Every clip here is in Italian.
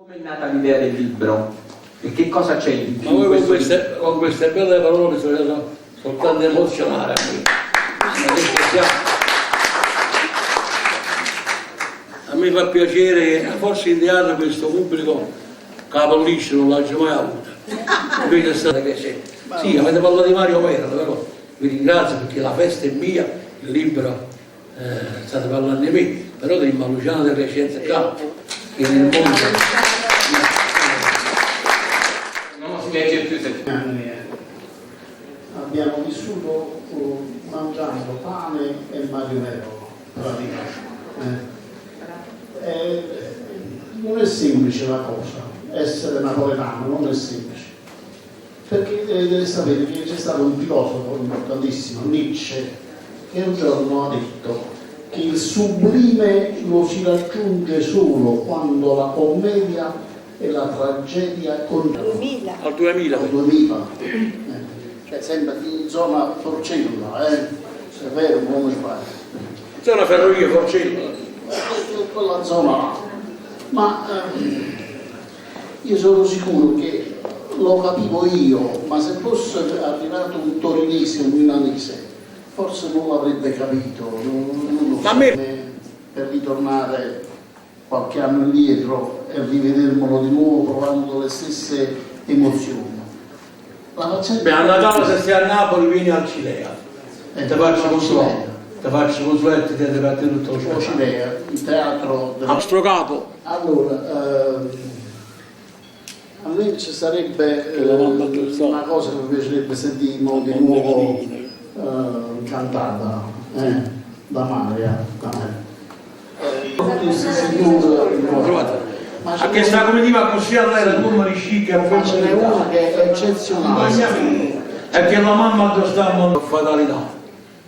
Come è nata l'idea del libro? E che cosa c'è di più? Ma voi con queste belle parole sono soltanto emozionare a me. A me fa piacere che forse in teatro questo pubblico capolisce non l'ha mai avuto. Invece è stata crescente. Sì, avete parlato di Mario Mera, però vi ringrazio perché la festa è mia, il libro state parlando di me, però di Luciano De Crescenza Campo, che nel mondo non si legge più abbiamo vissuto mangiando pane e Mario Mero praticamente. Non è semplice la cosa, essere napoletano non è semplice, perché deve sapere che c'è stato un filosofo importantissimo, Nietzsche, che un giorno ha detto che il sublime lo si raggiunge solo quando la commedia e la tragedia contano. al 2000. Cioè sempre in zona Forcella, è vero, come fare? Zona Ferrovia Forcella. Quella zona là. Ma io sono sicuro che lo capivo io, ma se fosse arrivato un torinese o un milanese, forse non l'avrebbe capito. Non lo so, per ritornare qualche anno indietro e rivedermelo di nuovo provando le stesse emozioni. Beh, a Natale se stai a Napoli vieni al Cilea, ti faccio consueto. Ti faccio consueto e ti fate tutto lo spettacolo. Cilea, il teatro del... Nostro capo. Allora, a me ci sarebbe una cosa che mi piacerebbe sentire di nuovo cantata da Maria. Ma che sta come diva così a lei la turma di chic a ma ce n'è una che è eccezionale. È che la mamma sta fatalità.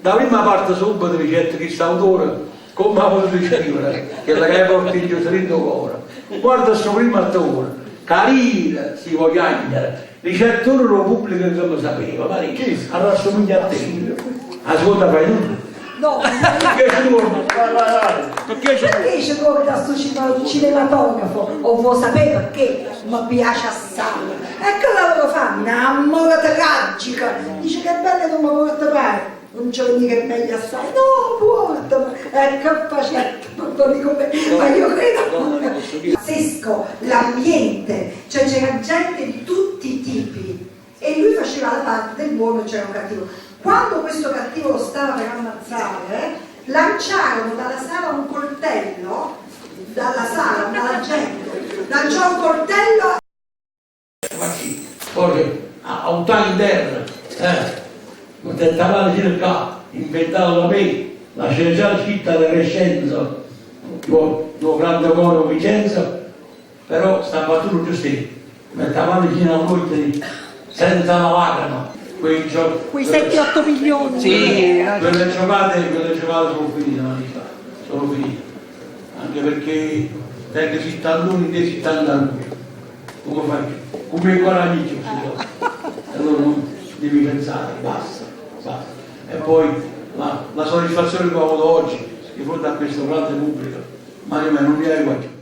Da prima parte subito dice questo autore come ha voluto scrivere, che la che porti in giù 30 ore. Guarda questo primo attore, carina, si vogliagnere, dice attore lo pubblico che non sapeva, ma che rassomiglia a te. Ascolta fai tu. No, perché c'è come da sto cinematografo o vuoi sapere perché mi piace assai e che lavoro fa? Un'amore tragica, dice che belle non mi porta pare, non c'è mica meglio assai, no portami, e che facetto, non dico me, ma io credo pazzesco l'ambiente, cioè c'era gente di tutti i tipi e lui faceva la parte del buono e c'era un cattivo. Quando questo cattivo lo stava per ammazzare, lanciarono dalla sala un coltello, dalla gente, lanciò un coltello. Ma chi? Poi a un tale interno, non tentava di dire qua, inventato da me, la sceneggiata scritta da Crescenza, lo grande coro Vicenza, però sta battuto giusto lì, mettava vicino a noi senza una lacrima. Quei 7-8 milioni. Sì, quelle giocate sono finite, sono finite. Anche perché tengo 70 anni e 70 anni. Come fai? Come i 40 allora non devi pensare, basta. E poi la soddisfazione che ho avuto oggi di fronte a questo grande pubblico, ma io non mi hai guardato.